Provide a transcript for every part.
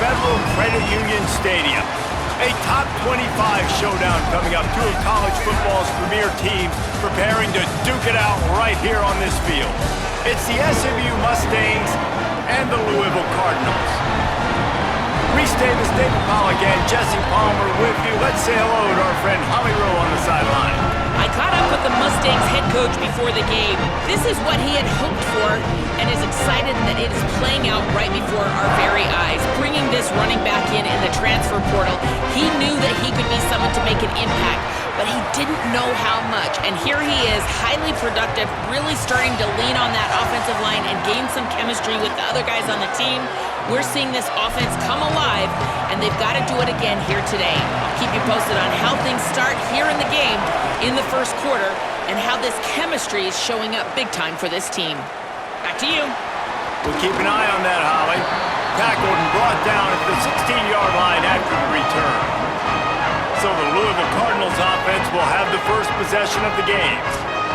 Federal Credit Union Stadium. A top 25 showdown coming up. Two of college football's premier teams preparing to duke it out right here on this field. It's the SMU Mustangs and the Louisville Cardinals. Reese Davis, David Pollack, and Jesse Palmer with you. Let's say hello to our friend Holly Rowe on the sideline. I caught up with the Mustangs head coach before the game. This is what he had hoped for and is excited that it is playing out right before our very eyes. Bringing this running back in the transfer portal, he knew that he could be someone to make an impact, but he didn't know how much. And here he is, highly productive, really starting to lean on that offensive line and gain some chemistry with the other guys on the team. We're seeing this offense come alive, and they've got to do it again here today. I'll keep you posted on how things start here in the game in the first quarter and how this chemistry is showing up big time for this team. Back to you. We'll keep an eye on that, Holly. Tackled and brought down at the 16-yard line after the return. So the Louisville Cardinals offense will have the first possession of the game.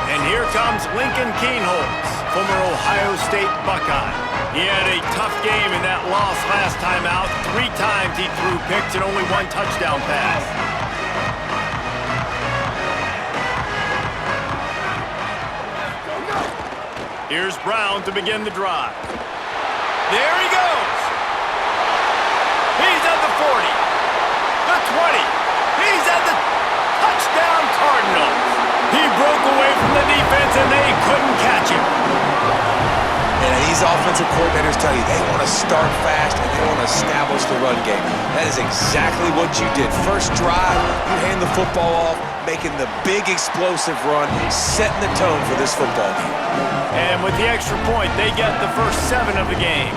And here comes Lincoln Keenholz, former Ohio State Buckeye. He had a tough game in that loss last time out. 3 times he threw picks and only 1 touchdown pass. Here's Brown to begin the drive. There he goes. He's at the 40, the 20. He's at the touchdown Cardinals. He broke away from the defense and they couldn't catch him. And these offensive coordinators tell you they want to start fast and they want to establish the run game. That is exactly what you did. First drive, you hand the football off, making the big explosive run, setting the tone for this football game. And with the extra point, they get the first 7 of the game.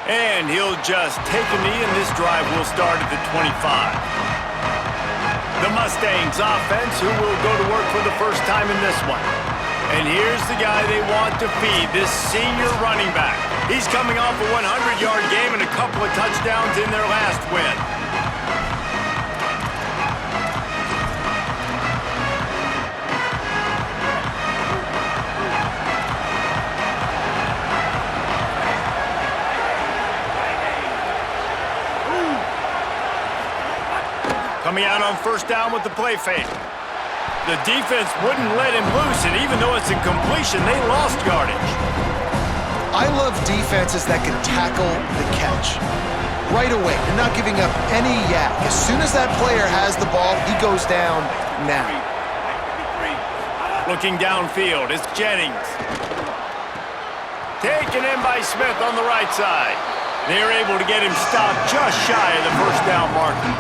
And he'll just take a knee, and this drive will start at the 25. The Mustangs offense, who will go to work for the first time in this one. And here's the guy they want to feed, this senior running back. He's coming off a 100-yard game and a couple of touchdowns in their last win. Coming out on first down with the play fake. The defense wouldn't let him loose, and even though it's a completion, they lost yardage. I love defenses that can tackle the catch. Right away, they're not giving up any yak. As soon as that player has the ball, he goes down now. Looking downfield, it's Jennings. Taken in by Smith on the right side. They're able to get him stopped just shy of the first down marker.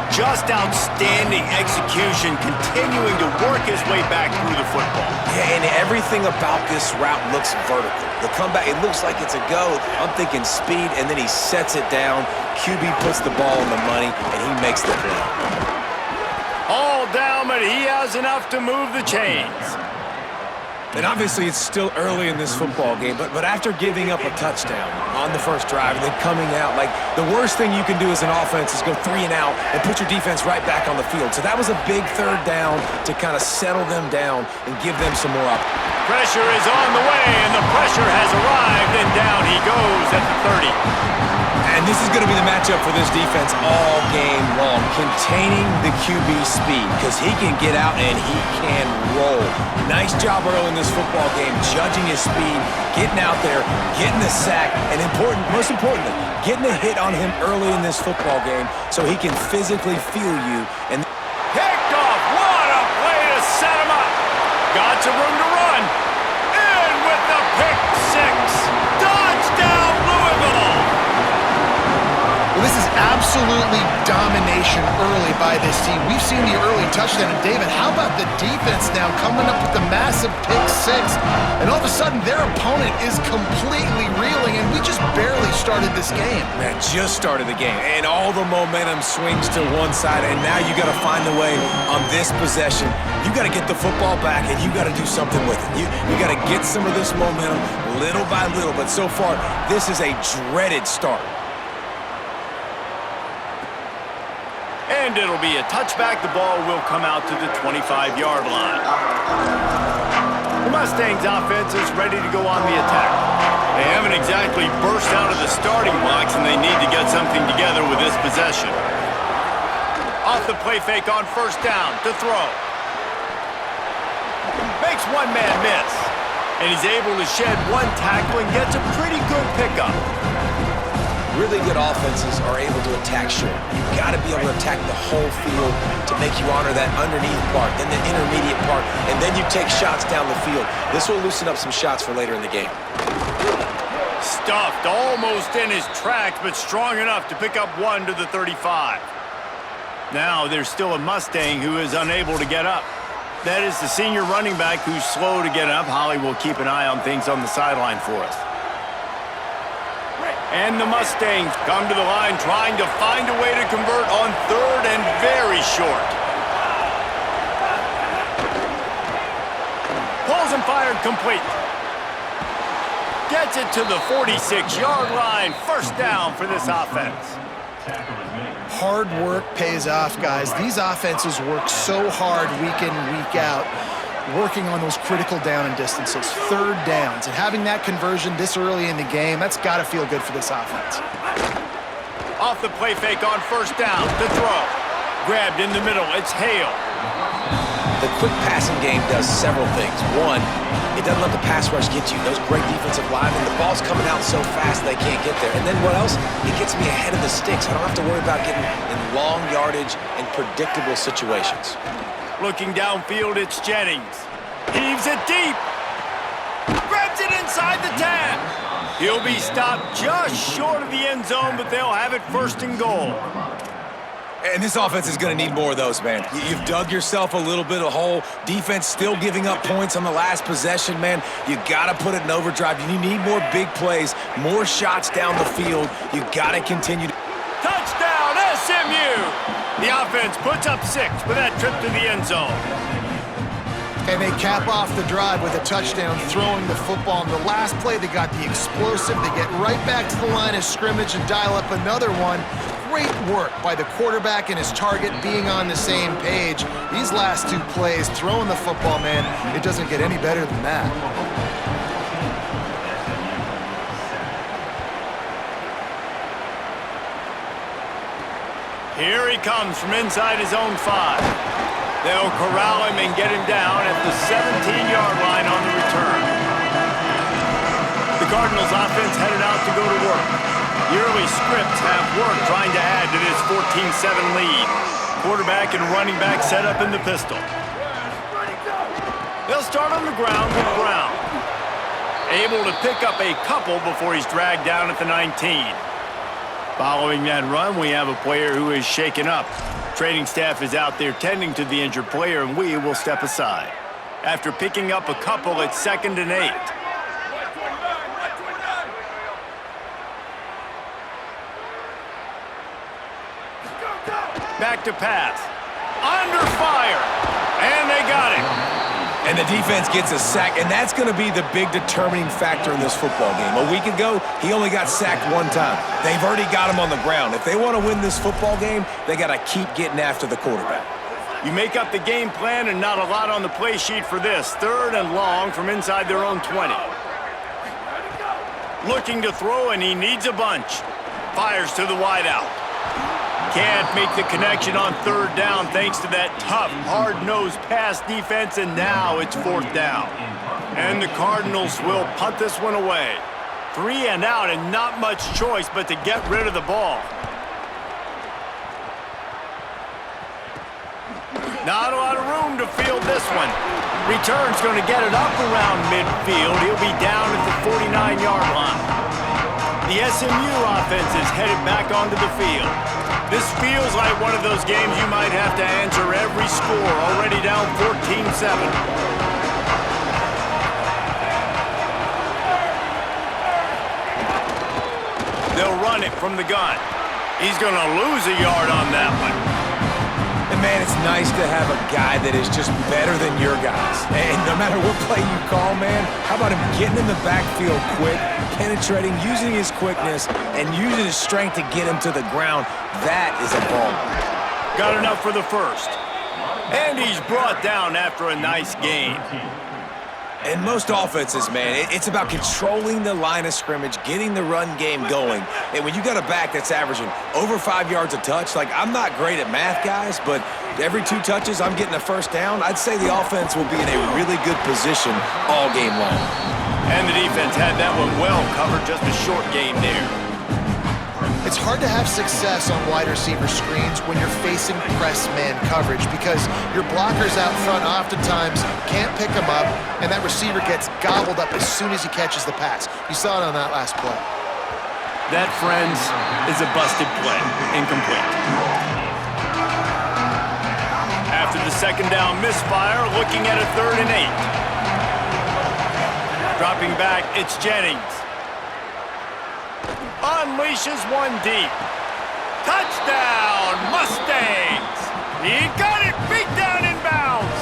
Just outstanding execution, continuing to work his way back through the football. Yeah, and everything about this route looks vertical. The comeback, it looks like it's a go. I'm thinking speed, and then he sets it down. QB puts the ball in the money, and he makes the play. All down, but he has enough to move the chains. And obviously it's still early in this football game, but after giving up a touchdown on the first drive and then coming out, like the worst thing you can do as an offense is go 3 and out and put your defense right back on the field. So that was a big third down to kind of settle them down and give them some more up. Pressure is on the way, and the pressure has arrived, and down he goes at the 30. And this is going to be the matchup for this defense all game long, containing the QB speed, because he can get out and he can roll. Nice job early in this football game, judging his speed, getting out there, getting the sack, and most importantly, getting a hit on him early in this football game so he can physically feel you. And picked off, what a play to set him up. Got some room to run. In with the pick 6. Touchdown, Louisville. Well, this is absolutely domination early by this team. We've seen the early touchdown. And David, how about the defense now coming up with the massive pick 6? And all of a sudden, their opponent is completely reeling, and we just barely started this game. Man, just started the game, and all the momentum swings to one side, and now you got to find a way on this possession. You got to get the football back, and you got to do something with it. You got to get some of this momentum little by little, but so far, this is a dreaded start. And And it'll be a touchback. The ball will come out to the 25-yard line. The Mustangs offense is ready to go on the attack. They haven't exactly burst out of the starting blocks, and they need to get something together with this possession. Off the play fake on first down to throw. Makes one man miss. And he's able to shed one tackle and gets a pretty good pickup. Really good offenses are able to attack short. You've got to be able to attack the whole field to make you honor that underneath part, then the intermediate part, and then you take shots down the field. This will loosen up some shots for later in the game. Stuffed almost in his tracks, but strong enough to pick up one to the 35. Now there's still a Mustang who is unable to get up. That is the senior running back who's slow to get up. Holly will keep an eye on things on the sideline for us. And the Mustangs come to the line trying to find a way to convert on third and very short. Pulls and fired complete. Gets it to the 46-yard line. First down for this offense. Hard work pays off, guys. These offenses work so hard week in, week out, working on those critical down and distances, third downs, and having that conversion this early in the game, that's got to feel good for this offense. Off the play fake on first down to throw. Grabbed in the middle, it's Hale. The quick passing game does several things. One, it doesn't let the pass rush get you. Those great defensive linemen, the ball's coming out so fast they can't get there. And then what else? It gets me ahead of the sticks. I don't have to worry about getting in long yardage and predictable situations. Looking downfield, it's Jennings. Heaves it deep. Grabs it inside the 10. He'll be stopped just short of the end zone, but they'll have it first and goal. And this offense is going to need more of those, man. You've dug yourself a little bit of hole. Defense still giving up points on the last possession, man. You got to put it in overdrive. You need more big plays, more shots down the field. You got to continue to... Touchdown, SMU! The offense puts up 6 with that trip to the end zone. And they cap off the drive with a touchdown, throwing the football. In the last play, they got the explosive. They get right back to the line of scrimmage and dial up another one. Great work by the quarterback and his target being on the same page. These last 2 plays, throwing the football, man, it doesn't get any better than that. Here he comes from inside his own 5. They'll corral him and get him down at the 17-yard line on the return. The Cardinals offense headed out to go to work. The early scripts have work trying to add to this 14-7 lead. Quarterback and running back set up in the pistol. They'll start on the ground with Brown. Able to pick up a couple before he's dragged down at the 19. Following that run, we have a player who is shaken up. Training staff is out there tending to the injured player, and we will step aside. After picking up a couple, it's 2nd and 8. Back to pass. Under fire. And they got him. And the defense gets a sack, and that's going to be the big determining factor in this football game. A week ago, he only got sacked 1 time. They've already got him on the ground. If they want to win this football game, they got to keep getting after the quarterback. You make up the game plan and not a lot on the play sheet for this. 3rd and long from inside their own 20. Looking to throw, and he needs a bunch. Fires to the wideout. Can't make the connection on 3rd down thanks to that tough, hard-nosed pass defense, and now it's 4th down. And the Cardinals will punt this one away. 3 and out, and not much choice but to get rid of the ball. Not a lot of room to field this one. Return's going to get it up around midfield. He'll be down at the 49-yard line. The SMU offense is headed back onto the field. This feels like one of those games you might have to answer every score, already down 14-7. They'll run it from the gun. He's going to lose a yard on that one. And man, it's nice to have a guy that is just better than your guys. And no matter what play you call, man, how about him getting in the backfield quick, penetrating, using his quickness, and using his strength to get him to the ground? That is a ball. Got enough for the first. And he's brought down after a nice gain. In most offenses, man, it's about controlling the line of scrimmage, getting the run game going. And when you got a back that's averaging over 5 yards a touch, like, I'm not great at math, guys, but every 2 touches, I'm getting a first down. I'd say the offense will be in a really good position all game long. And the defense had that one well covered, just a short gain there. It's hard to have success on wide receiver screens when you're facing press man coverage because your blockers out front oftentimes can't pick them up, and that receiver gets gobbled up as soon as he catches the pass. You saw it on that last play. That, friends, is a busted play. Incomplete. After the second down misfire, looking at a 3rd and 8. Dropping back, it's Jennings. Unleashes one deep. Touchdown, Mustangs! He got it, beat down in bounds.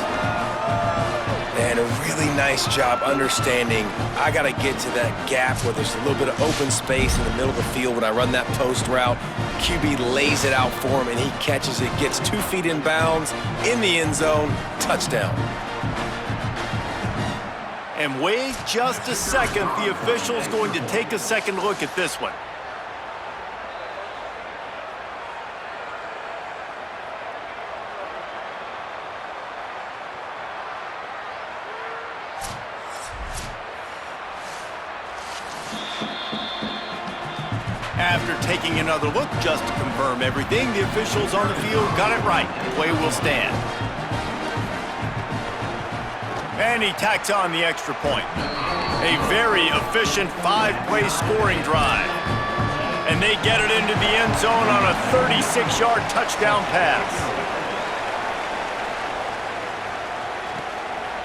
And a really nice job understanding I got to get to that gap where there's a little bit of open space in the middle of the field when I run that post route. QB lays it out for him, and he catches it, gets 2 feet in bounds, in the end zone, touchdown. And wait just a second, the official's going to take a second look at this one. After taking another look just to confirm everything, the officials on the field got it right. The play will stand. And he tacks on the extra point. A very efficient 5-play scoring drive. And they get it into the end zone on a 36-yard touchdown pass.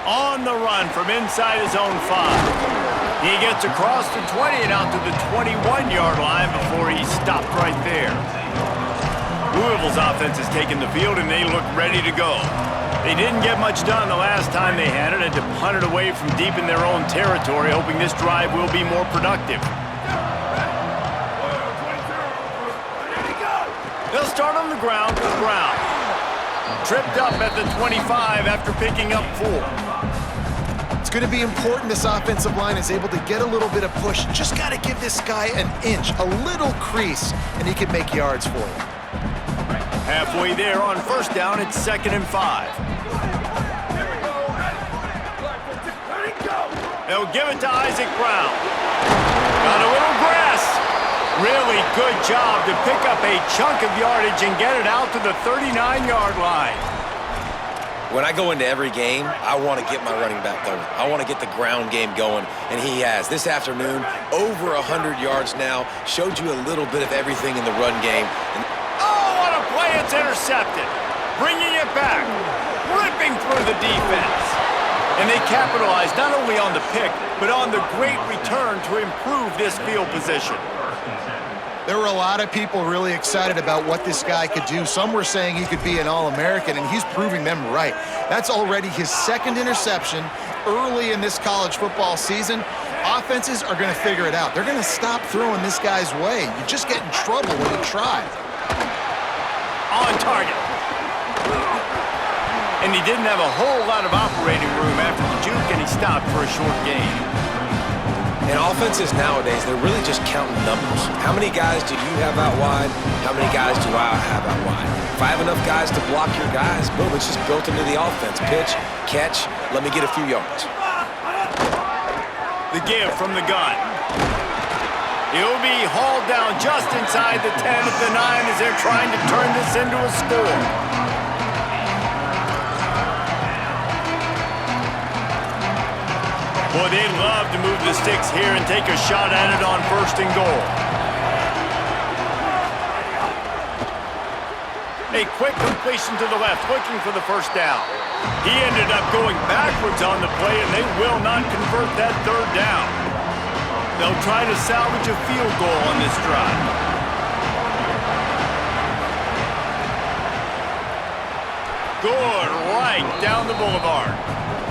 On the run from inside his own 5. He gets across the 20 and out to the 21-yard line before he's stopped right there. Louisville's offense has taken the field, and they look ready to go. They didn't get much done the last time they had it, and to punt it away from deep in their own territory, hoping this drive will be more productive. They'll start on the ground with Brown. Tripped up at the 25 after picking up 4. It's going to be important this offensive line is able to get a little bit of push. Just got to give this guy an inch, a little crease, and he can make yards for you. Halfway there on first down, it's 2nd and 5. They'll give it to Isaac Brown. Got a little grass. Really good job to pick up a chunk of yardage and get it out to the 39-yard line. When I go into every game, I want to get my running back going. I want to get the ground game going, and he has. This afternoon, over 100 yards now, showed you a little bit of everything in the run game. Oh, what a play! It's intercepted. Bringing it back. Ripping through the defense. And they capitalized not only on the pick, but on the great return to improve this field position. There were a lot of people really excited about what this guy could do. Some were saying he could be an All-American, and he's proving them right. That's already his 2nd interception early in this college football season. Offenses are going to figure it out. They're going to stop throwing this guy's way. You just get in trouble when you try. On target. And he didn't have a whole lot of operating room after the juke, and he stopped for a short gain. And offenses nowadays, they're really just counting numbers. How many guys do you have out wide? How many guys do I have out wide? If I have enough guys to block your guys, boom, it's just built into the offense. Pitch, catch, let me get a few yards. The give from the gun. He'll be hauled down just inside the 10 at the 9 as they're trying to turn this into a score. Boy, they'd love to move the sticks here and take a shot at it on 1st and goal. A quick completion to the left, looking for the first down. He ended up going backwards on the play, and they will not convert that 3rd down. They'll try to salvage a field goal on this drive. Good, right down the boulevard.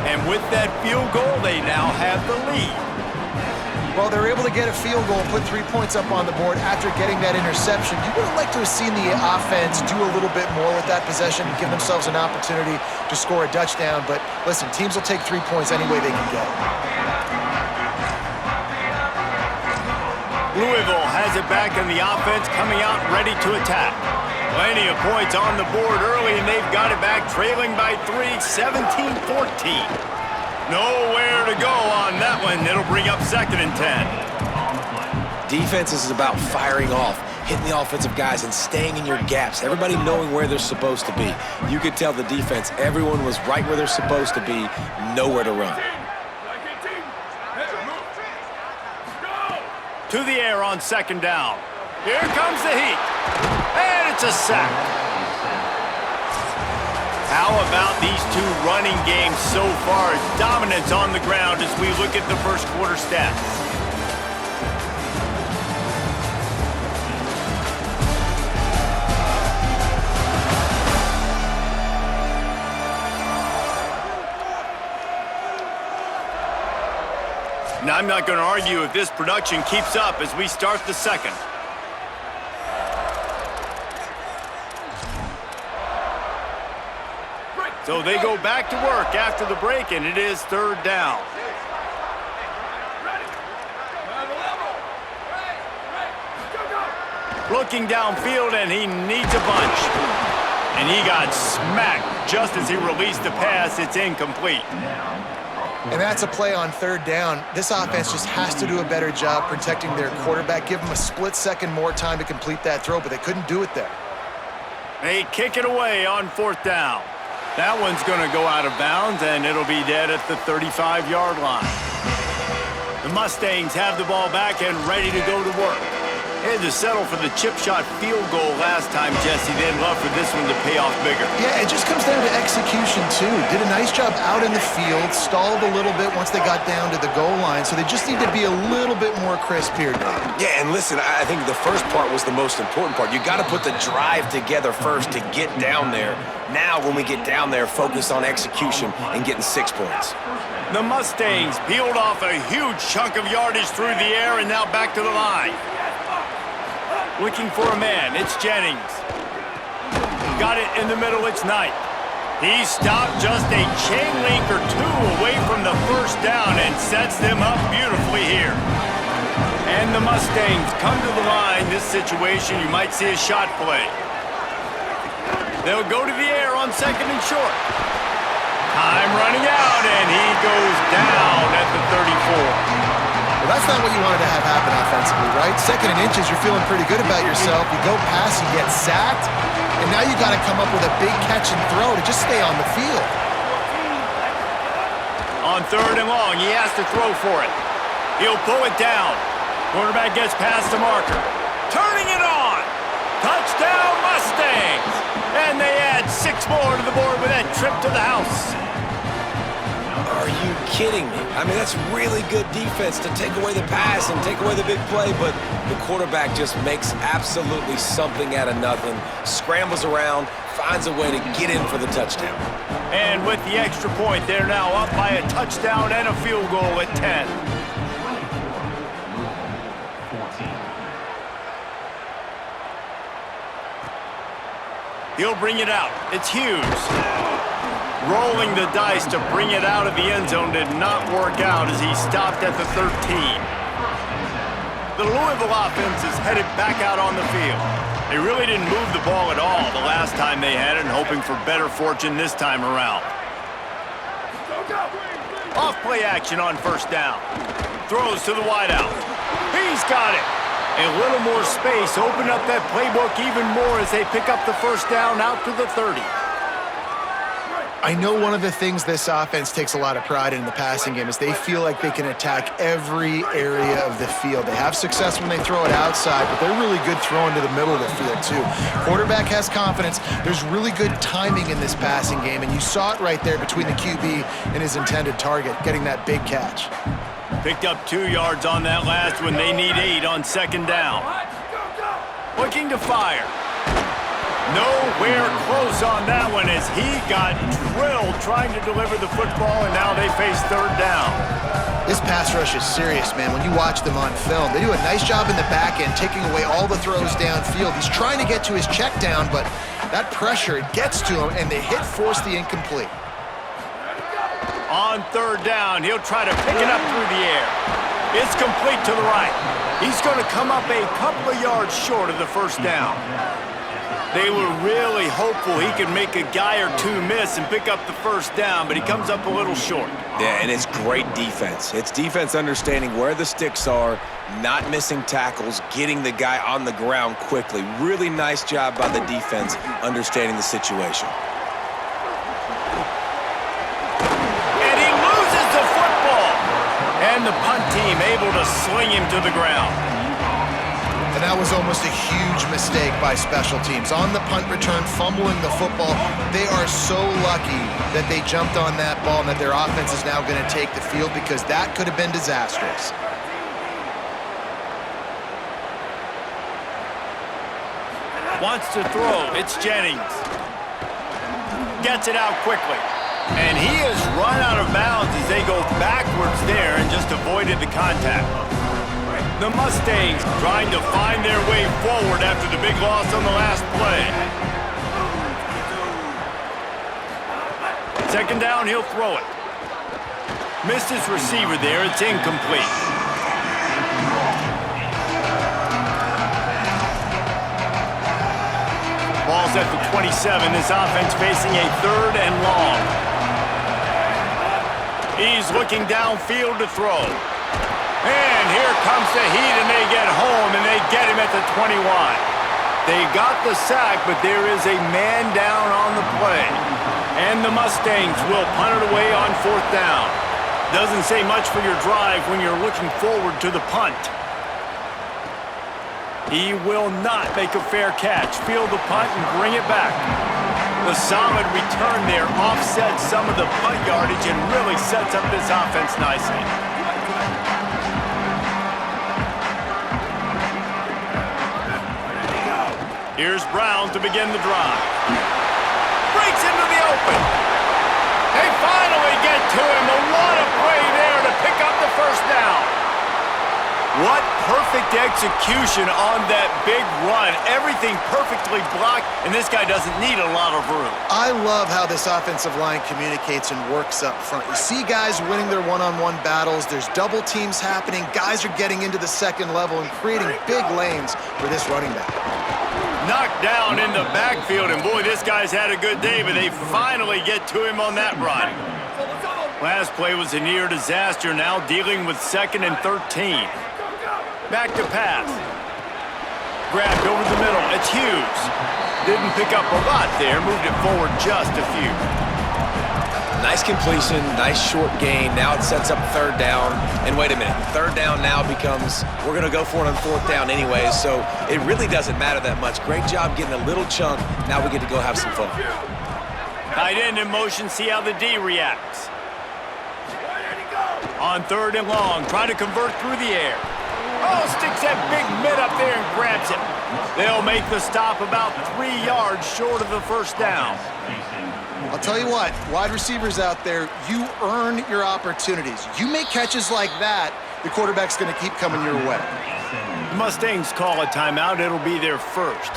And with that field goal, they now have the lead. Well, they're able to get a field goal, put 3 points up on the board after getting that interception. You would have liked to have seen the offense do a little bit more with that possession and give themselves an opportunity to score a touchdown. But listen, teams will take 3 points any way they can get it. Louisville has it back in the offense, coming out ready to attack. Plenty of points on the board early, and they've got it back, trailing by 3, 17-14. Nowhere to go on that one. It'll bring up 2nd and 10. Defense is about firing off, hitting the offensive guys and staying in your gaps, everybody knowing where they're supposed to be. You could tell the defense, everyone was right where they're supposed to be, nowhere to run. To the air on 2nd down. Here comes the heat. And it's a sack. How about these two running games so far? Dominance on the ground as we look at the first quarter stats. Now, I'm not going to argue if this production keeps up as we start the second. So they go back to work after the break, and it is 3rd down. Looking downfield, and he needs a bunch. And he got smacked just as he released the pass. It's incomplete. And that's a play on 3rd down. This offense just has to do a better job protecting their quarterback. Give them a split second more time to complete that throw, but they couldn't do it there. They kick it away on 4th down. That one's going to go out of bounds, and it'll be dead at the 35-yard line. The Mustangs have the ball back and ready to go to work. They had to settle for the chip shot field goal last time, Jesse. They'd love for this one to pay off bigger. Yeah, it just comes down to execution, too. Did a nice job out in the field, stalled a little bit once they got down to the goal line, so they just need to be a little bit more crisp here, Dave. Yeah, and listen, I think the first part was the most important part. You got to put the drive together first to get down there. Now, when we get down there, focus on execution and getting 6 points. The Mustangs peeled off a huge chunk of yardage through the air and now back to the line. Looking for a man, it's Jennings. Got it in the middle, it's Knight. He stopped just a chain link or two away from the first down and sets them up beautifully here. And the Mustangs come to the line. This situation, you might see a shot play. They'll go to the air on 2nd and short. Time running out, and he goes down at the 34. Well, that's not what you wanted to have happen offensively, right? 2nd and inches, you're feeling pretty good about yourself. You go past, you get sacked, and now you got to come up with a big catch and throw to just stay on the field. On 3rd and long, he has to throw for it. He'll pull it down. Quarterback gets past the marker. Turning it on. Touchdown Mustangs. And they add 6 more to the board with that trip to the house. Are you kidding me? I mean, that's really good defense to take away the pass and take away the big play, but the quarterback just makes absolutely something out of nothing, scrambles around, finds a way to get in for the touchdown. And with the extra point, they're now up by a touchdown and a field goal at 10. He'll bring it out. It's Hughes. Rolling the dice to bring it out of the end zone did not work out as he stopped at the 13. The Louisville offense is headed back out on the field. They really didn't move the ball at all the last time they had it, and hoping for better fortune this time around. Off play action on 1st down. Throws to the wideout. He's got it. A little more space. Open up that playbook even more as they pick up the 1st down out to the 30. I know one of the things this offense takes a lot of pride in the passing game is they feel like they can attack every area of the field. They have success when they throw it outside, but they're really good throwing to the middle of the field too. Quarterback has confidence. There's really good timing in this passing game, and you saw it right there between the QB and his intended target, getting that big catch. Picked up 2 yards on that last one. They need 8 on 2nd down. Looking to fire. Nowhere close on that one as he got drilled trying to deliver the football, and now they face 3rd down. This pass rush is serious, man. When you watch them on film, they do a nice job in the back end, taking away all the throws downfield. He's trying to get to his check down, but that pressure, it gets to him, and the hit forced the incomplete. On third down, he'll try to pick it up through the air. It's complete to the right. He's going to come up a couple of yards short of the first down. They were really hopeful he could make a guy or two miss and pick up the first down, but he comes up a little short. Yeah, and it's great defense. It's defense understanding where the sticks are, not missing tackles, getting the guy on the ground quickly. Really nice job by the defense understanding the situation. And he loses the football. And the punt team able to sling him to the ground. And that was almost a huge mistake by special teams. On the punt return, fumbling the football, they are so lucky that they jumped on that ball and that their offense is now going to take the field, because that could have been disastrous. Wants to throw. It's Jennings. Gets it out quickly. And he has run out of bounds as they go backwards there and just avoided the contact. The Mustangs trying to find their way forward after the big loss on the last play. Second down, he'll throw it. Missed his receiver there. It's incomplete. Ball's at the 27. This offense facing a third and long. He's looking downfield to throw. And here comes the heat, and they get home, and they get him at the 21. They got the sack, but there is a man down on the play. And the Mustangs will punt it away on fourth down. Doesn't say much for your drive when you're looking forward to the punt. He will not make a fair catch. Field the punt and bring it back. The solid return there offsets some of the punt yardage and really sets up this offense nicely. Here's Brown to begin the drive. Breaks into the open. They finally get to him. And what a play there to pick up the first down. What perfect execution on that big run. Everything perfectly blocked, and this guy doesn't need a lot of room. I love how this offensive line communicates and works up front. You see guys winning their one-on-one battles. There's double teams happening. Guys are getting into the second level and creating big lanes for this running back. Knocked down in the backfield, and boy, this guy's had a good day, but they finally get to him on that run. Last play was a near disaster, now dealing with 2nd and 13. Back to pass. Grabbed over the middle. It's Hughes. Didn't pick up a lot there. Moved it forward just a few. Nice completion, nice short gain. Now it sets up third down. And wait a minute, third down now becomes, we're going to go for it on fourth down anyways, so it really doesn't matter that much. Great job getting a little chunk. Now we get to go have some fun. Tight end in motion, see how the D reacts. On third and long, trying to convert through the air. Oh, sticks that big mid up there and grabs it. They'll make the stop about 3 yards short of the first down. I'll tell you what, wide receivers out there, you earn your opportunities. You make catches like that, the quarterback's going to keep coming your way. The Mustangs call a timeout. It'll be their first.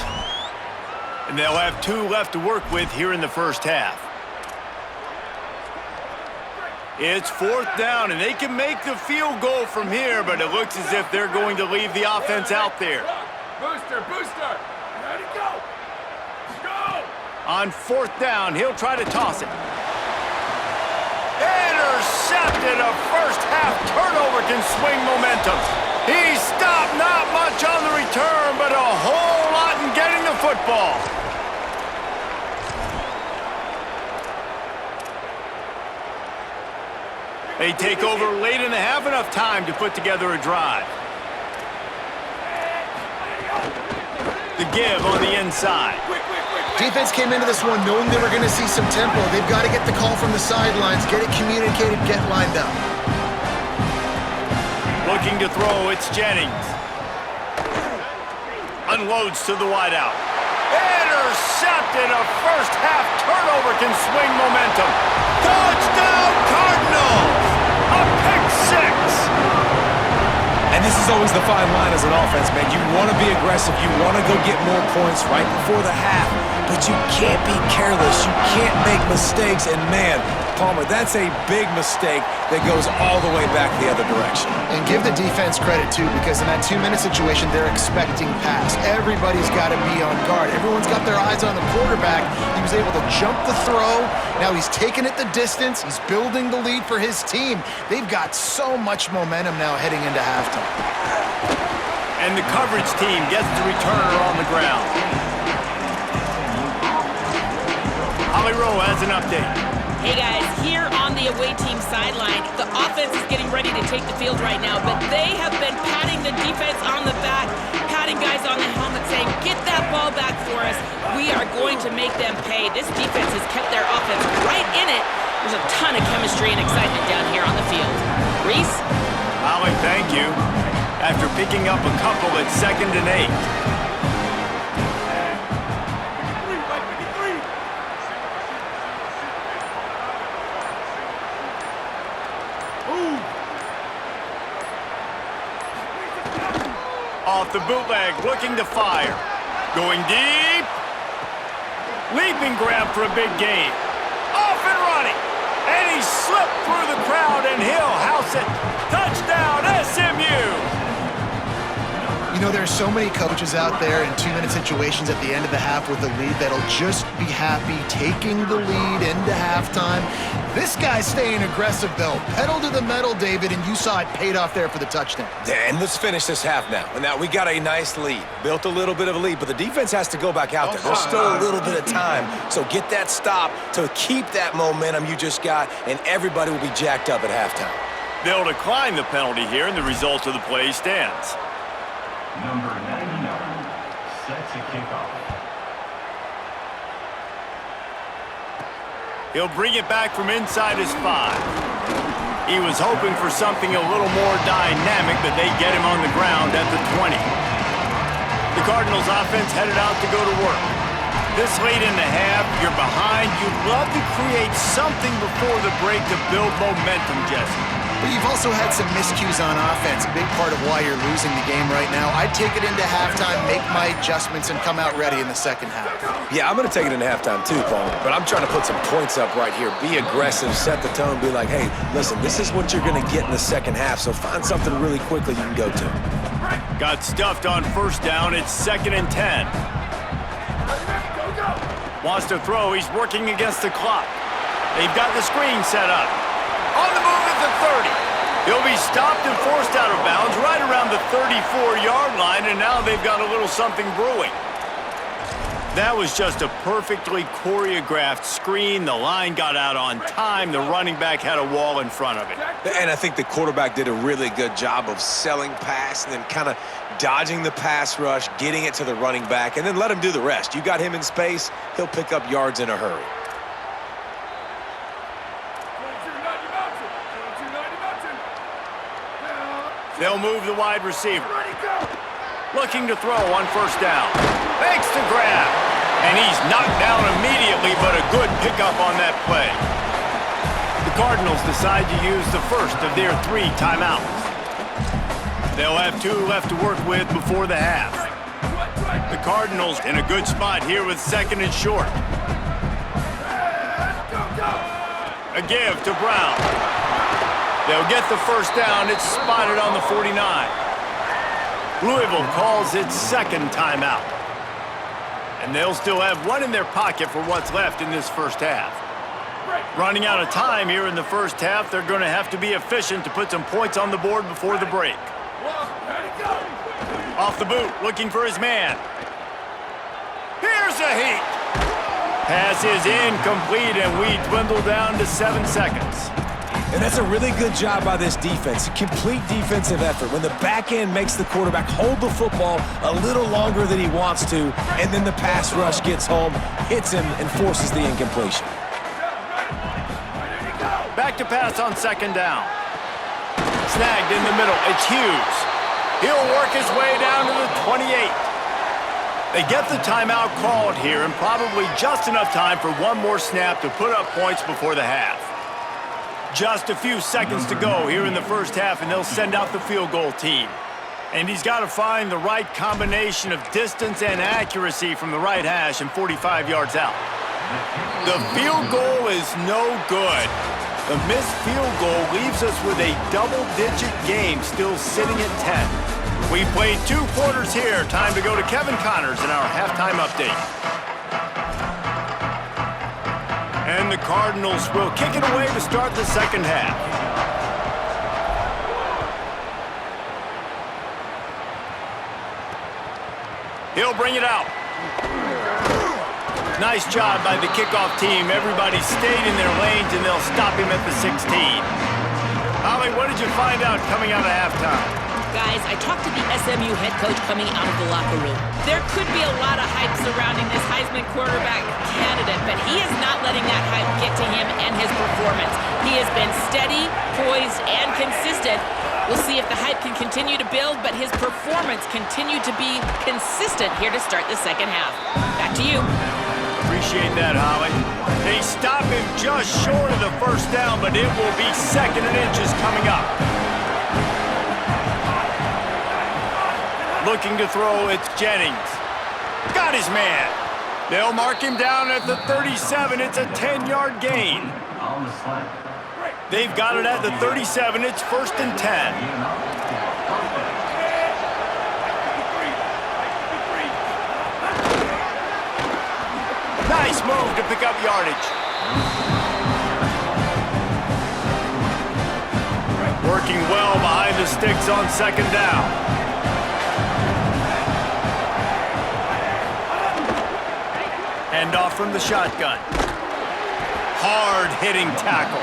And they'll have 2 left to work with here in the first half. It's fourth down, and they can make the field goal from here, but it looks as if they're going to leave the offense out there. Booster, ready, go! Go! On fourth down, he'll try to toss it. Intercepted. A first half turnover can swing momentum. He stopped, not much on the return, but a whole lot in getting the football. They take over late in the half, enough time to put together a drive. The give on the inside. Defense came into this one knowing they were going to see some tempo. They've got to get the call from the sidelines, get it communicated, get lined up. Looking to throw, it's Jennings. Unloads to the wideout. Intercepted. A first half turnover can swing momentum. Touchdown Cardinals! A pick six! always the fine line as an offense, man. You want to be aggressive. You want to go get more points right before the half, but you can't be careless. You can't make mistakes, and man, Palmer, that's a big mistake that goes all the way back the other direction. And give the defense credit, too, because in that 2-minute situation, they're expecting pass. Everybody's got to be on guard. Everyone's got their eyes on the quarterback. He was able to jump the throw. Now he's taking it the distance. He's building the lead for his team. They've got so much momentum now heading into halftime. And the coverage team gets the returner on the ground. Holly Rowe has an update. Hey guys, here on the away team sideline, the offense is getting ready to take the field right now, but they have been patting the defense on the back, patting guys on the helmet saying, get that ball back for us. We are going to make them pay. This defense has kept their offense right in it. There's a ton of chemistry and excitement down here on the field. Reese? Holly, thank you. After picking up a couple at 2nd and 8. Off the bootleg, looking to fire. Going deep. Leaping grab for a big gain. Off and running. And he slipped through the crowd, and he'll house it. Touchdown, SMU. You know, there's so many coaches out there in 2-minute situations at the end of the half with the lead that'll just be happy taking the lead into halftime. This guy's staying aggressive, though. Pedal to the metal, David, and you saw it paid off there for the touchdown. And let's finish this half now. And now we got a nice lead. Built a little bit of a lead, but the defense has to go back out there. There's still a little bit of time. So get that stop to keep that momentum you just got, and everybody will be jacked up at halftime. They'll decline the penalty here, and the result of the play stands. Number 99 set to kick off. He'll bring it back from inside his 5. He was hoping for something a little more dynamic, but they get him on the ground at the 20. The Cardinals offense headed out to go to work. This late in the half, you're behind. You'd love to create something before the break to build momentum, Jesse. But you've also had some miscues on offense, a big part of why you're losing the game right now. I'd take it into halftime, make my adjustments, and come out ready in the second half. Yeah, I'm going to take it into halftime too, Paul. But I'm trying to put some points up right here. Be aggressive, set the tone, be like, hey, listen, this is what you're going to get in the second half, so find something really quickly you can go to. Got stuffed on 1st down. It's 2nd and 10. Wants to throw. He's working against the clock. They've got the screen set up. On the move at the 30. He'll be stopped and forced out of bounds right around the 34-yard line, and now they've got a little something brewing. That was just a perfectly choreographed screen. The line got out on time. The running back had a wall in front of it. And I think the quarterback did a really good job of selling pass and then kind of dodging the pass rush, getting it to the running back, and then let him do the rest. You got him in space, he'll pick up yards in a hurry. They'll move the wide receiver. Looking to throw on 1st down. Makes the grab. And he's knocked down immediately, but a good pickup on that play. The Cardinals decide to use the first of their 3 timeouts. They'll have 2 left to work with before the half. The Cardinals in a good spot here with 2nd and short. A give to Brown. They'll get the 1st down. It's spotted on the 49. Louisville calls its 2nd timeout. And they'll still have 1 in their pocket for what's left in this 1st half. Running out of time here in the 1st half, they're going to have to be efficient to put some points on the board before the break. Off the boot, looking for his man. Here's a heat. Pass is incomplete, and we dwindle down to 7 seconds. And that's a really good job by this defense. A complete defensive effort. When the back end makes the quarterback hold the football a little longer than he wants to, and then the pass rush gets home, hits him, and forces the incompletion. Back to pass on 2nd down. Snagged in the middle. It's Hughes. He'll work his way down to the 28. They get the timeout called here, and probably just enough time for 1 more snap to put up points before the half. Just a few seconds to go here in the 1st half, and they'll send out the field goal team. And he's got to find the right combination of distance and accuracy from the right hash and 45 yards out. The field goal is no good. The missed field goal leaves us with a double-digit game still sitting at 10. We've played 2 quarters here. Time to go to Kevin Connors in our halftime update. And the Cardinals will kick it away to start the second half. He'll bring it out. Nice job by the kickoff team. Everybody stayed in their lanes, and they'll stop him at the 16. Holly, what did you find out coming out of halftime? Guys, I talked to the SMU head coach coming out of the locker room. There could be a lot of hype surrounding this Heisman quarterback candidate, but he is not letting that hype get to him and his performance. He has been steady, poised, and consistent. We'll see if the hype can continue to build, but his performance continued to be consistent here to start the second half. Back to you. Appreciate that, Holly. They stop him just short of the first down, but it will be 2nd and inches coming up. Looking to throw, it's Jennings. Got his man. They'll mark him down at the 37. It's a 10-yard gain. On the slide. They've got it at the 37. It's 1st and 10. Nice move to pick up yardage. Working well behind the sticks on 2nd down. Hand off from the shotgun. Hard-hitting tackle.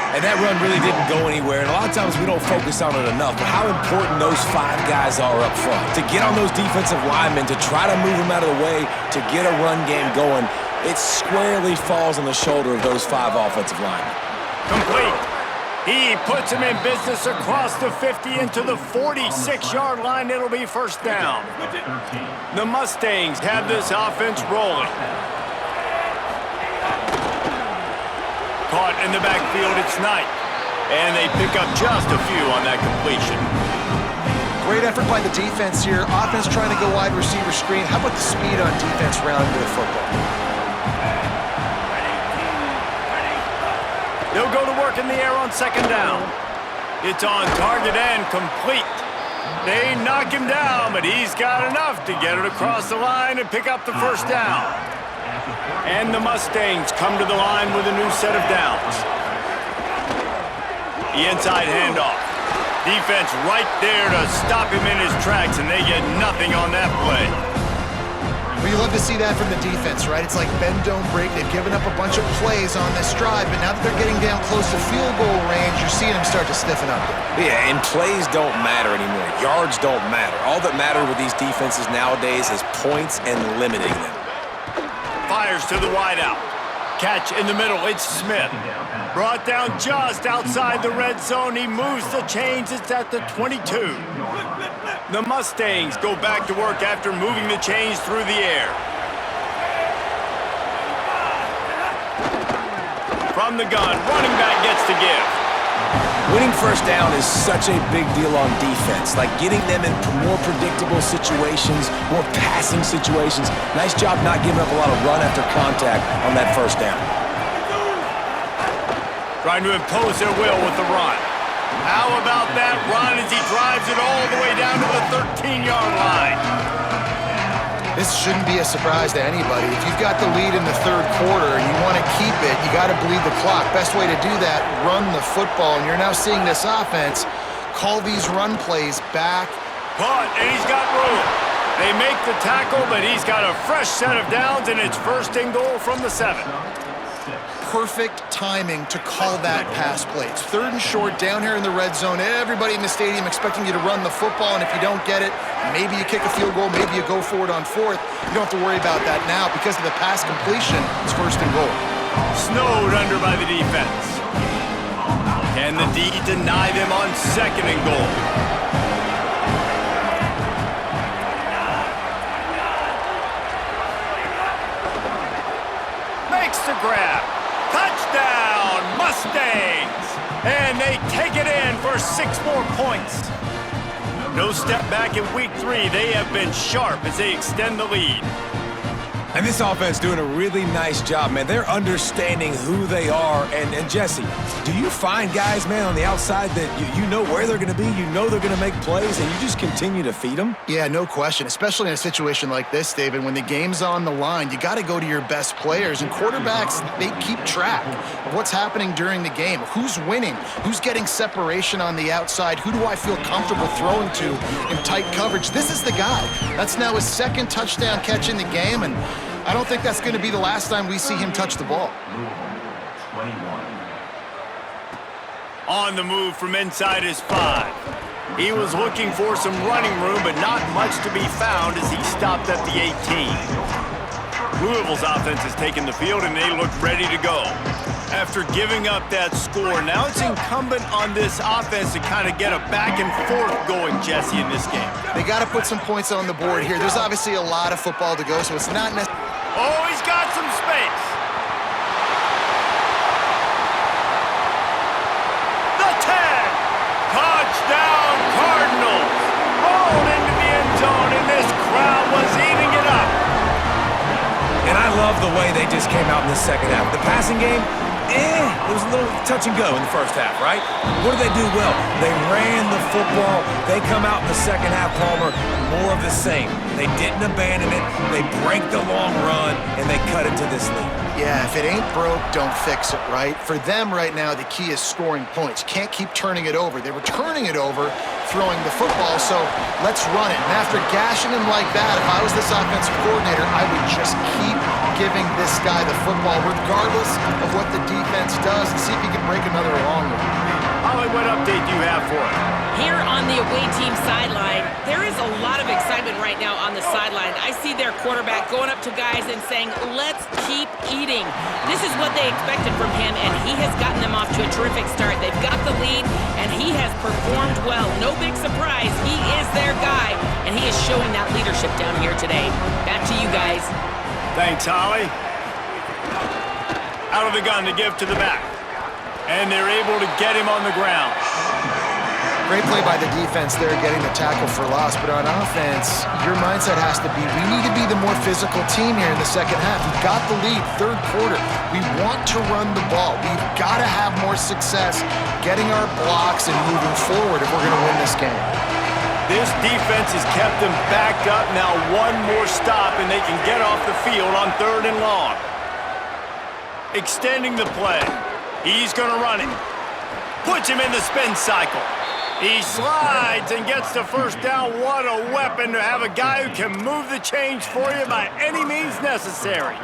And that run really didn't go anywhere, and a lot of times we don't focus on it enough, but how important those 5 guys are up front. To get on those defensive linemen, to try to move them out of the way, to get a run game going, it squarely falls on the shoulder of those 5 offensive linemen. Complete. He puts him in business across the 50 into the 46-yard line. It'll be 1st down. The Mustangs have this offense rolling. Caught in the backfield, it's Knight. And they pick up just a few on that completion. Great effort by the defense here. Offense trying to go wide receiver screen. How about the speed on defense rounding to the football? They'll go to work in the air on 2nd down. It's on target and complete. They knock him down, but he's got enough to get it across the line and pick up the 1st down. And the Mustangs come to the line with a new set of downs. The inside handoff. Defense right there to stop him in his tracks, and they get nothing on that play. Well, you love to see that from the defense, right? It's like bend, don't break. They've given up a bunch of plays on this drive, but now that they're getting down close to field goal range, you're seeing them start to stiffen up there. Yeah, and plays don't matter anymore. Yards don't matter. All that matter with these defenses nowadays is points and limiting them. Fires to the wideout. Catch in the middle, it's Smith. Brought down just outside the red zone. He moves the chains, it's at the 22. The Mustangs go back to work after moving the chains through the air. From the gun, running back gets to give. Winning 1st down is such a big deal on defense, like getting them in more predictable situations, more passing situations. Nice job not giving up a lot of run after contact on that 1st down. Trying to impose their will with the run. How about that run as he drives it all the way down to the 13-yard line? This shouldn't be a surprise to anybody. If you've got the lead in the 3rd quarter and you want to keep it, you got to bleed the clock. Best way to do that, run the football. And you're now seeing this offense call these run plays back. Caught, and he's got room. They make the tackle, but he's got a fresh set of downs, and it's 1st and goal from the 7. Perfect timing to call that pass play. It's 3rd and short down here in the red zone. Everybody in the stadium expecting you to run the football, and if you don't get it, maybe you kick a field goal, maybe you go for it on 4th. You don't have to worry about that now. Because of the pass completion, it's 1st and goal. Snowed under by the defense. Can the D deny them on 2nd and goal? Makes the grab. Touchdown, Mustangs! And they take it in for 6 more points. No step back in week 3. They have been sharp as they extend the lead. And this offense doing a really nice job, man. They're understanding who they are. And Jesse, do you find guys, man, on the outside that you know where they're going to be, you know they're going to make plays, and you just continue to feed them? Yeah, no question, especially in a situation like this, David. When the game's on the line, you got to go to your best players. And quarterbacks, they keep track of what's happening during the game. Who's winning? Who's getting separation on the outside? Who do I feel comfortable throwing to in tight coverage? This is the guy. That's now his second touchdown catch in the game, and I don't think that's going to be the last time we see him touch the ball. 21. On the move from inside his 5. He was looking for some running room, but not much to be found as he stopped at the 18. Louisville's offense has taken the field, and they look ready to go. After giving up that score, now it's incumbent on this offense to kind of get a back and forth going, Jesse, in this game. They got to put some points on the board here. There's obviously a lot of football to go, so it's not necessarily... Oh, he's got some space. The 10. Touchdown, Cardinals. Rolled into the end zone, and this crowd was eating it up. And I love the way they just came out in the second half. The passing game, it was a little touch and go in the first half, right? What did they do well? They ran the football. They come out in the second half, Palmer, more of the same. They didn't abandon it. They break the long run, and they cut it to this lead. Yeah, if it ain't broke, don't fix it, right? For them right now, the key is scoring points. Can't keep turning it over. They were turning it over, throwing the football, so let's run it. And after gashing him like that, if I was this offensive coordinator, I would just keep giving this guy the football, regardless of what the defense does, and see if he can break another long one. Holly, what update do you have for us? Here on the away team sideline, there is a lot of excitement right now on the sideline. I see their quarterback going up to guys and saying, let's keep eating. This is what they expected from him, and he has gotten them off to a terrific start. They've got the lead, and he has performed well. No big surprise. He is their guy, and he is showing that leadership down here today. Back to you guys. Thanks, Holly. Out of the gun to give to the back. And they're able to get him on the ground. Great play by the defense there, getting the tackle for loss. But on offense, your mindset has to be, we need to be the more physical team here in the second half. We've got the lead, third quarter. We want to run the ball. We've got to have more success getting our blocks and moving forward if we're going to win this game. This defense has kept them backed up. Now one more stop, and they can get off the field on 3rd and long. Extending the play. He's going to run it. Puts him in the spin cycle. He slides and gets the first down. What a weapon to have a guy who can move the chains for you by any means necessary.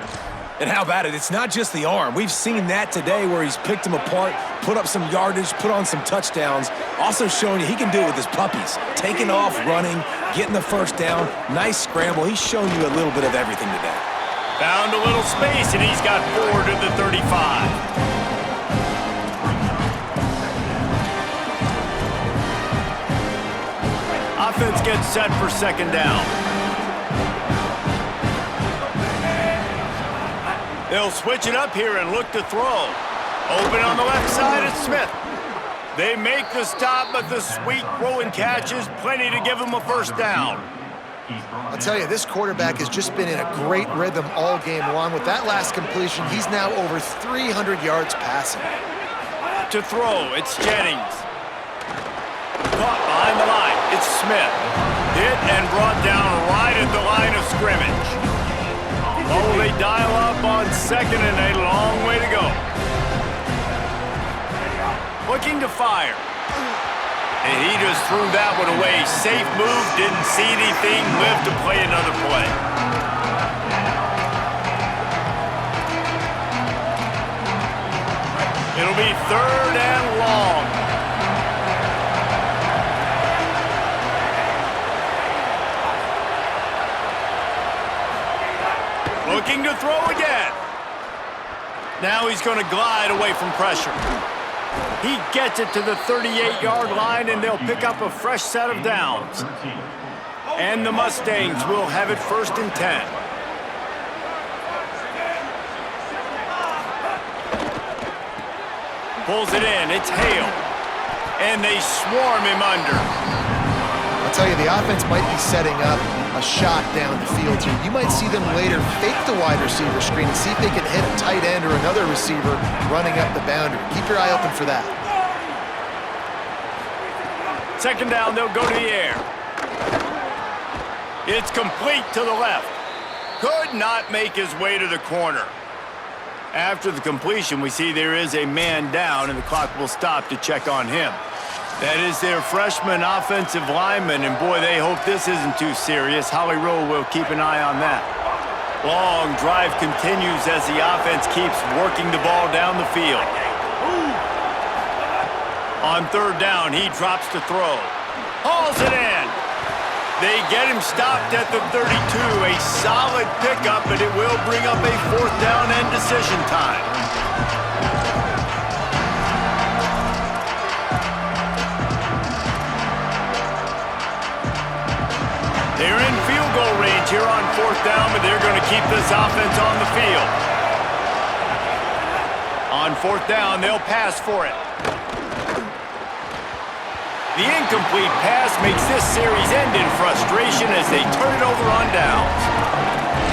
And how about it? It's not just the arm. We've seen that today where he's picked them apart, put up some yardage, put on some touchdowns. Also showing you he can do it with his puppies. Taking off, running, getting the first down. Nice scramble. He's shown you a little bit of everything today. Found a little space, and he's got 4 to the 35. Offense gets set for 2nd down. They'll switch it up here and look to throw. Open on the left side, it's Smith. They make the stop, but the sweet throw and catch is plenty to give them a first down. I'll tell you, this quarterback has just been in a great rhythm all game long. With that last completion, he's now over 300 yards passing. To throw, it's Jennings. Caught behind the line, it's Smith. Hit and brought down right at the line of scrimmage. Oh, they dial up on 2nd and a long way to go. Looking to fire. And he just threw that one away. Safe move, didn't see anything, lived to play another play. It'll be 3rd and long. Looking to throw again. Now he's going to glide away from pressure. He gets it to the 38-yard line, and they'll pick up a fresh set of downs. And the Mustangs will have it 1st and 10. Pulls it in. It's Hale. And they swarm him under. I'll tell you, the offense might be setting up a shot down the field here. You might see them later fake the wide receiver screen and see if they can hit a tight end or another receiver running up the boundary. Keep your eye open for that. Second down, they'll go to the air. It's complete to the left. Could not make his way to the corner. After the completion, we see there is a man down, and the clock will stop to check on him. That is their freshman offensive lineman, and boy, they hope this isn't too serious. Holly Rowe will keep an eye on that. Long drive continues as the offense keeps working the ball down the field. On third down, he drops to throw. Hauls it in. They get him stopped at the 32. A solid pickup, and it will bring up a fourth down and decision time. They're in field goal range here on fourth down, but they're going to keep this offense on the field. On fourth down, they'll pass for it. The incomplete pass makes this series end in frustration as they turn it over on downs.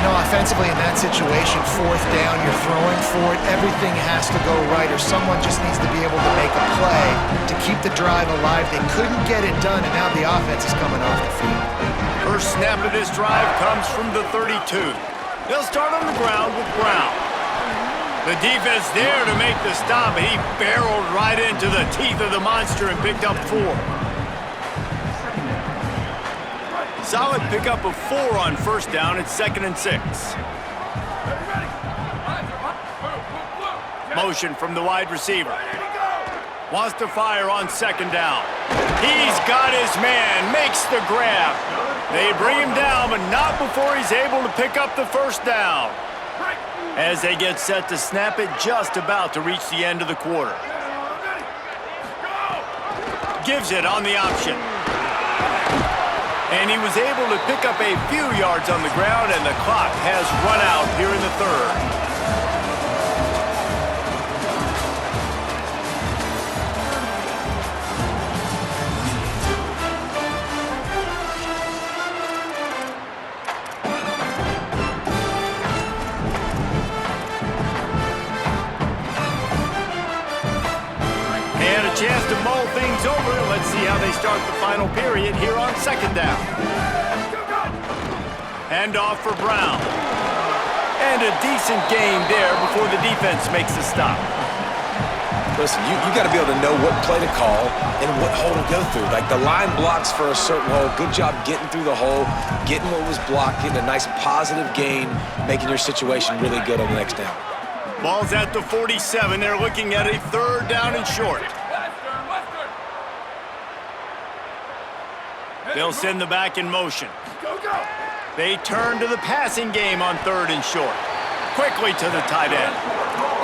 You know, offensively in that situation, fourth down, you're throwing for it, everything has to go right, or someone just needs to be able to make a play to keep the drive alive. They couldn't get it done, and now the offense is coming off the field. First snap of this drive comes from the 32. They'll start on the ground with Brown. The defense there to make the stop, and he barreled right into the teeth of the monster and picked up 4. Solid pickup of 4 on first down. It's 2nd and 6. Motion from the wide receiver. Wants to fire on second down. He's got his man, makes the grab. They bring him down, but not before he's able to pick up the first down. As they get set to snap it, just about to reach the end of the quarter. Gives it on the option. And he was able to pick up a few yards on the ground, and the clock has run out here in the third. Chance to mull things over. Let's see how they start the final period here on second down. Hand off for Brown. And a decent game there before the defense makes the stop. Listen, you got to be able to know what play to call and what hole to go through. Like the line blocks for a certain hole. Good job getting through the hole, getting what was blocked, getting a nice positive gain, making your situation really good on the next down. Ball's at the 47. They're looking at a third down and short. They'll send the back in motion. They turn to the passing game on third and short. Quickly to the tight end.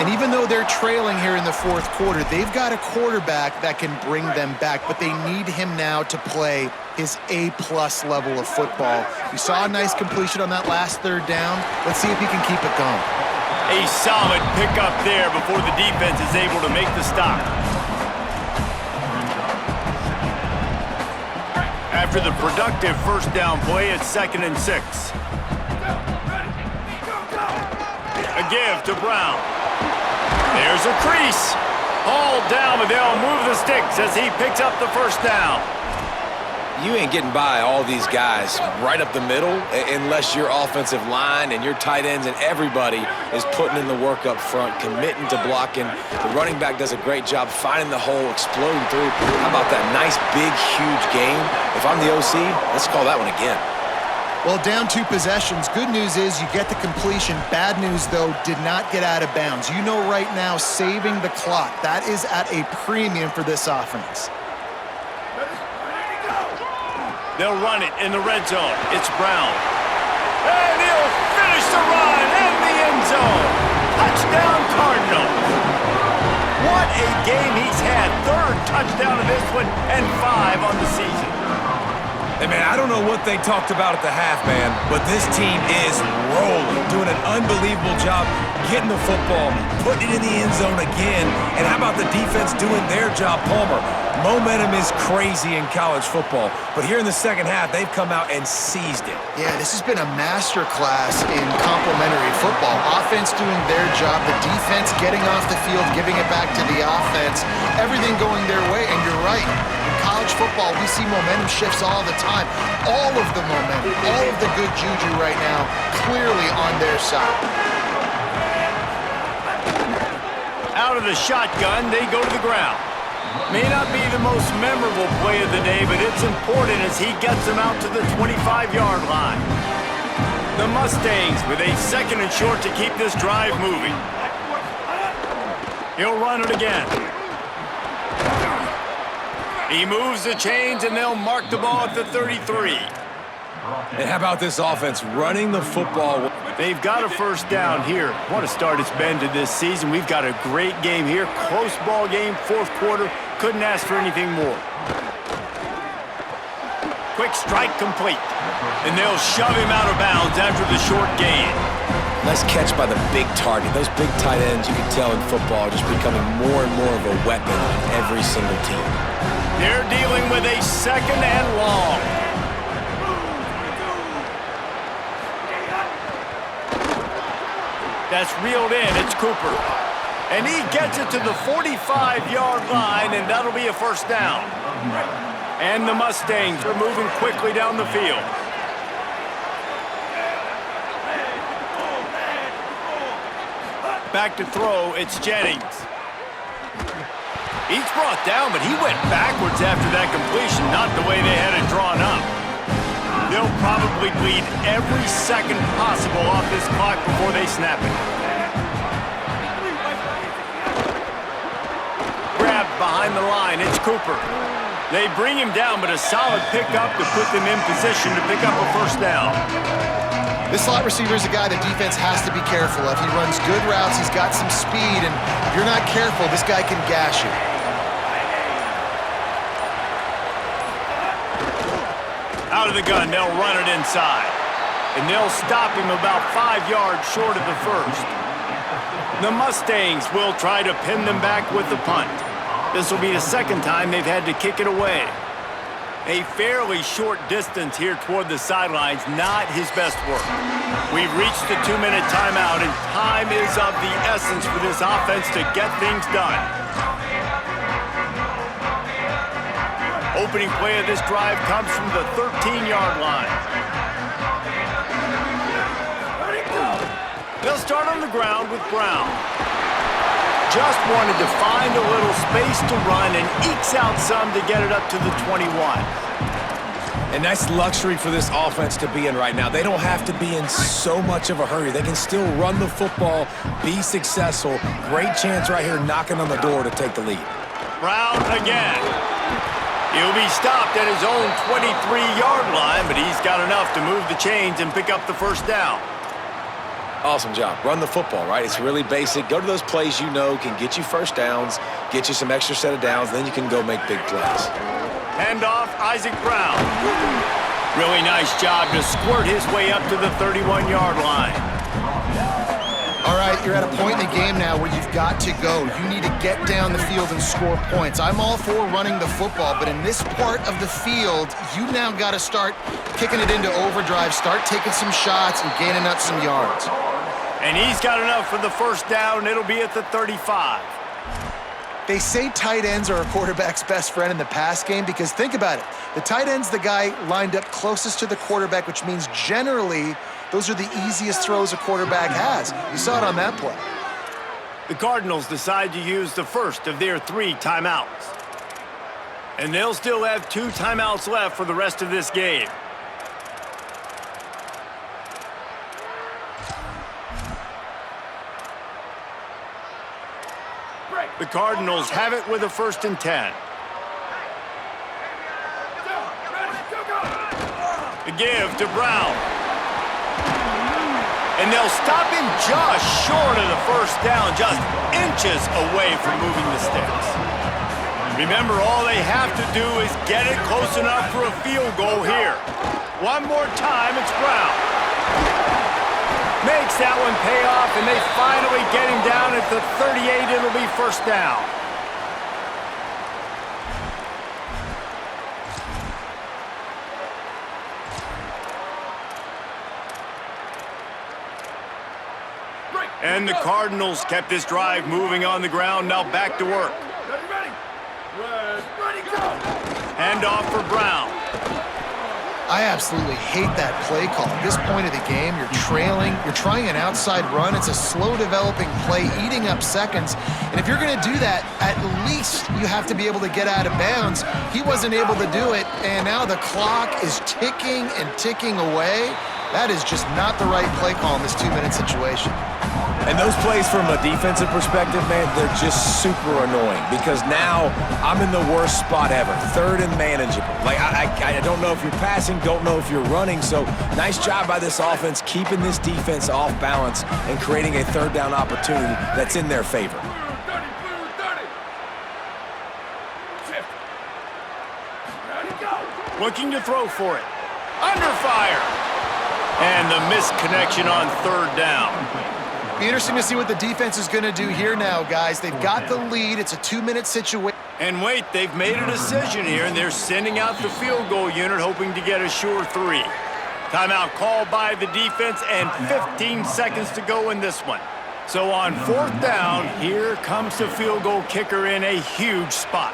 And even though they're trailing here in the fourth quarter, they've got a quarterback that can bring them back, but they need him now to play his A-plus level of football. You saw a nice completion on that last third down. Let's see if he can keep it going. A solid pickup there before the defense is able to make the stop. After the productive first down play, it's 2nd and 6. A give to Brown. There's a crease. Hauled down, but they'll move the sticks as he picks up the first down. You ain't getting by all these guys right up the middle unless your offensive line and your tight ends and everybody is putting in the work up front, committing to blocking. The running back does a great job finding the hole, exploding through. How about that nice, big, huge game? If I'm the OC, let's call that one again. Well, down 2 possessions. Good news is you get the completion. Bad news, though, did not get out of bounds. You know right now, saving the clock. That is at a premium for this offense. They'll run it in the red zone. It's Brown. And he'll finish the run in the end zone. Touchdown, Cardinals. What a game he's had. 3rd touchdown of this one and 5 on the season. Hey, man, I don't know what they talked about at the half, man, but this team is rolling, doing an unbelievable job getting the football, putting it in the end zone again, and how about the defense doing their job, Palmer? Momentum is crazy in college football, but here in the second half, they've come out and seized it. Yeah, this has been a masterclass in complementary football. Offense doing their job, the defense getting off the field, giving it back to the offense, everything going their way, and you're right. In college football, we see momentum shifts all the time. All of the momentum, all of the good juju right now, clearly on their side. Out of the shotgun, they go to the ground. May not be the most memorable play of the day, but it's important as he gets them out to the 25-yard line. The Mustangs with a second and short to keep this drive moving. He'll run it again. He moves the chains, and they'll mark the ball at the 33. And how about this offense running the football? They've got a first down here. What a start it's been to this season. We've got a great game here. Close ball game, fourth quarter. Couldn't ask for anything more. Quick strike complete. And they'll shove him out of bounds after the short gain. Nice catch by the big target. Those big tight ends, you can tell in football, are just becoming more and more of a weapon on every single team. They're dealing with a second and long. That's reeled in. It's Cooper. And he gets it to the 45-yard line, and that'll be a first down. And the Mustangs are moving quickly down the field. Back to throw, it's Jennings. He's brought down, but he went backwards after that completion, not the way they had it drawn up. They'll probably bleed every second possible off this clock before they snap it. Grabbed behind the line, it's Cooper. They bring him down, but a solid pickup to put them in position to pick up a first down. This slot receiver is a guy the defense has to be careful of. He runs good routes, he's got some speed, and if you're not careful, this guy can gash you. Out of the gun, they'll run it inside. And they'll stop him about 5 yards short of the first. The Mustangs will try to pin them back with the punt. This will be the second time they've had to kick it away. A fairly short distance here toward the sidelines, not his best work. We've reached the 2-minute timeout, and time is of the essence for this offense to get things done. Opening play of this drive comes from the 13-yard line. They'll start on the ground with Brown. Just wanted to find a little space to run and ekes out some to get it up to the 21. And nice luxury for this offense to be in right now. They don't have to be in so much of a hurry. They can still run the football, be successful. Great chance right here knocking on the door to take the lead. Brown again. He'll be stopped at his own 23-yard line, but he's got enough to move the chains and pick up the first down. Awesome job. Run the football, right? It's really basic. Go to those plays you know can get you first downs, get you some extra set of downs, then you can go make big plays. Handoff, Isaac Brown. Really nice job to squirt his way up to the 31-yard line. All right, you're at a point in the game now where you've got to go. You need to get down the field and score points. I'm all for running the football, but in this part of the field, you now got to start kicking it into overdrive, start taking some shots and gaining up some yards. And he's got enough for the first down. It'll be at the 35. They say tight ends are a quarterback's best friend in the pass game because think about it. The tight end's the guy lined up closest to the quarterback, which means generally those are the easiest throws a quarterback has. You saw it on that play. The Cardinals decide to use the first of their 3 timeouts. And they'll still have 2 timeouts left for the rest of this game. The Cardinals have it with a 1st and 10. The give to Brown. And they'll stop him just short of the first down, just inches away from moving the sticks. Remember, all they have to do is get it close enough for a field goal here. One more time, it's Brown. Makes that one pay off, and they finally get him down at the 38. It'll be first down. And the Cardinals kept this drive moving on the ground. Now back to work. Ready, go! Hand off for Brown. I absolutely hate that play call. At this point of the game, you're trailing, you're trying an outside run. It's a slow developing play, eating up seconds. And if you're going to do that, at least you have to be able to get out of bounds. He wasn't able to do it, and now the clock is ticking and ticking away. That is just not the right play call in this 2-minute situation. And those plays from a defensive perspective, man, they're just super annoying because now I'm in the worst spot ever, third and manageable. Like, I don't know if you're passing, don't know if you're running, so nice job by this offense keeping this defense off balance and creating a third down opportunity that's in their favor. Blue 30. Shift. Ready, go! Looking to throw for it. Under fire. And the missed connection on third down. Be interesting to see what the defense is going to do here now, guys. They've got the lead. It's a 2-minute situation. And wait, they've made a decision here, and they're sending out the field goal unit, hoping to get a sure 3. Timeout called by the defense, and 15 seconds to go in this one. So on fourth down, here comes the field goal kicker in a huge spot.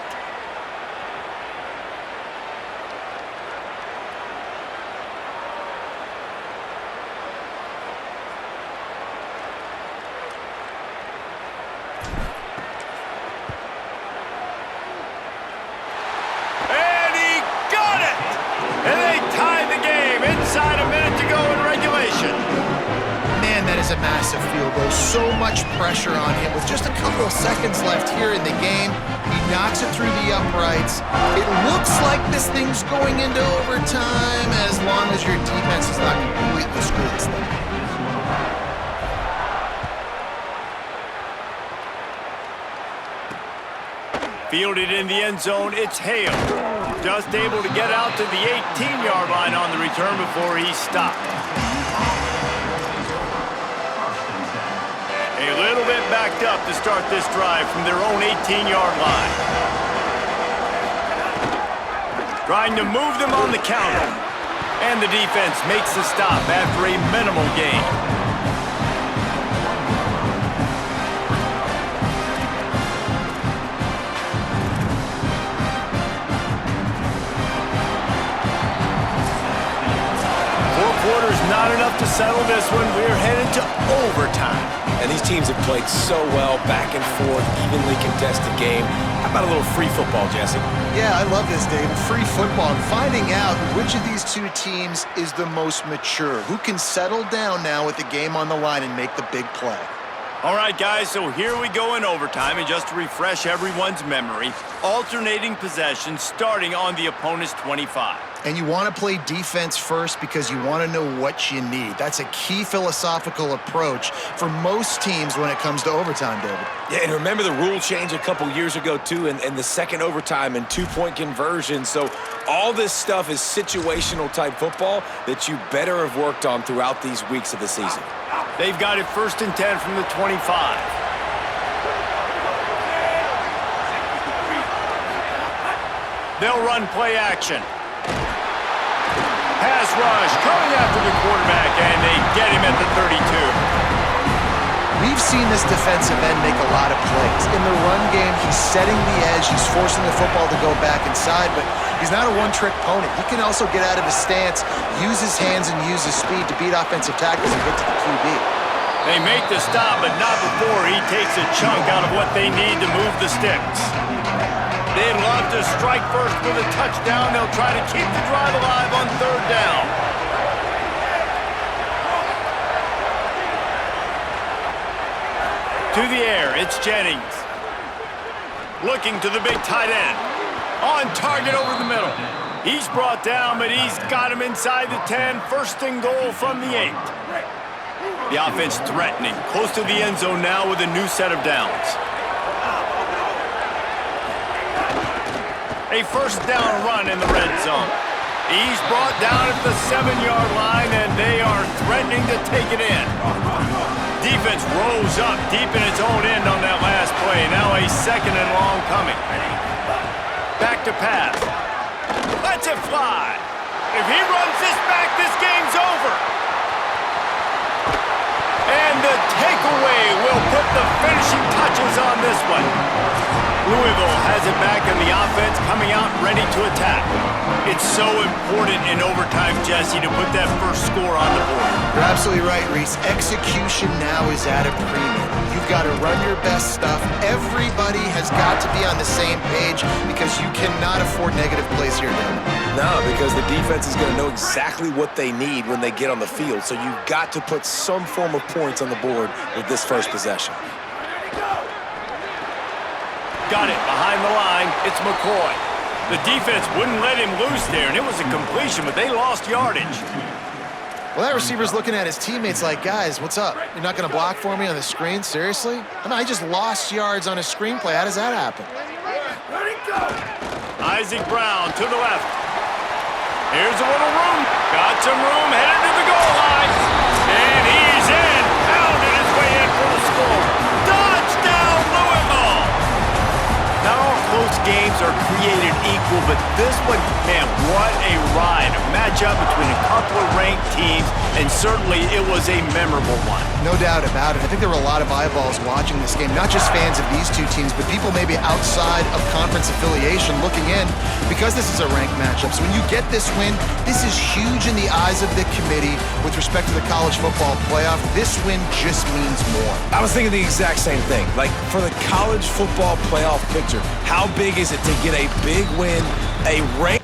A massive field goal. So much pressure on him. With just a couple of seconds left here in the game, he knocks it through the uprights. It looks like this thing's going into overtime as long as your defense is not completely screwed this thing. Fielded in the end zone, it's Hale. Just able to get out to the 18-yard line on the return before he stopped. A little bit backed up to start this drive from their own 18-yard line. Trying to move them on the counter. And the defense makes the stop after a minimal gain. Four quarters not enough to settle this one. We're headed to overtime. And these teams have played so well, back and forth, evenly contested game. How about a little free football, Jesse? Yeah, I love this, David. Free football. And finding out which of these two teams is the most mature. Who can settle down now with the game on the line and make the big play. All right, guys, so here we go in overtime. And just to refresh everyone's memory, alternating possession starting on the opponent's 25. And you want to play defense first because you want to know what you need. That's a key philosophical approach for most teams when it comes to overtime, David. Yeah, and remember the rule change a couple years ago, too, and the second overtime and two-point conversion. So all this stuff is situational type football that you better have worked on throughout these weeks of the season. They've got it 1st and 10 from the 25. They'll run play action. Pass rush coming after the quarterback, and they get him at the 32. We've seen this defensive end make a lot of plays. In the run game, he's setting the edge, he's forcing the football to go back inside, but he's not a one-trick pony. He can also get out of his stance, use his hands, and use his speed to beat offensive tackles and get to the QB. They make the stop, but not before he takes a chunk out of what they need to move the sticks. They'd love to strike first with a touchdown. They'll try to keep the drive alive on third down. To the air, it's Jennings. Looking to the big tight end. On target over the middle. He's brought down, but he's got him inside the 10. 1st and goal from the 8. The offense threatening. Close to the end zone now with a new set of downs. A first down run in the red zone. He's brought down at the 7-yard line, and they are threatening to take it in. Defense rose up deep in its own end on that last play. Now a second and long coming. Back to pass. Lets it fly. If he runs this back, this game's over. And the takeaway will put the finishing touches on this one. Louisville has it back in the offense, coming out ready to attack. It's so important in overtime, Jesse, to put that first score on the board. You're absolutely right, Reese. Execution now is at a premium. You've got to run your best stuff. Everybody has got to be on the same page because you cannot afford negative plays here, David. No, because the defense is going to know exactly what they need when they get on the field. So you've got to put some form of points on the board with this first possession. Got it behind the line. It's McCoy. The defense wouldn't let him loose there, and it was a completion, but they lost yardage. Well, that receiver's looking at his teammates like, guys, what's up? You're not going to block for me on the screen? Seriously? I mean, I just lost yards on a screenplay. How does that happen? Isaac Brown to the left. Here's a little room. Got some room, headed to the goal line. And he's in. Pounded his way in for the score. Touchdown, Louisville! Not all close games are created equal, but this one, man, what a ride. A matchup between a couple of ranked teams, and certainly it was a memorable one. No doubt about it. I think there were a lot of eyeballs watching this game, not just fans of these two teams, but people maybe outside of conference affiliation looking in because this is a ranked matchup. So when you get this win, this is huge in the eyes of the committee with respect to the college football playoff. This win just means more. I was thinking the exact same thing. Like, for the college football playoff picture, how big is it to get a big win, a rank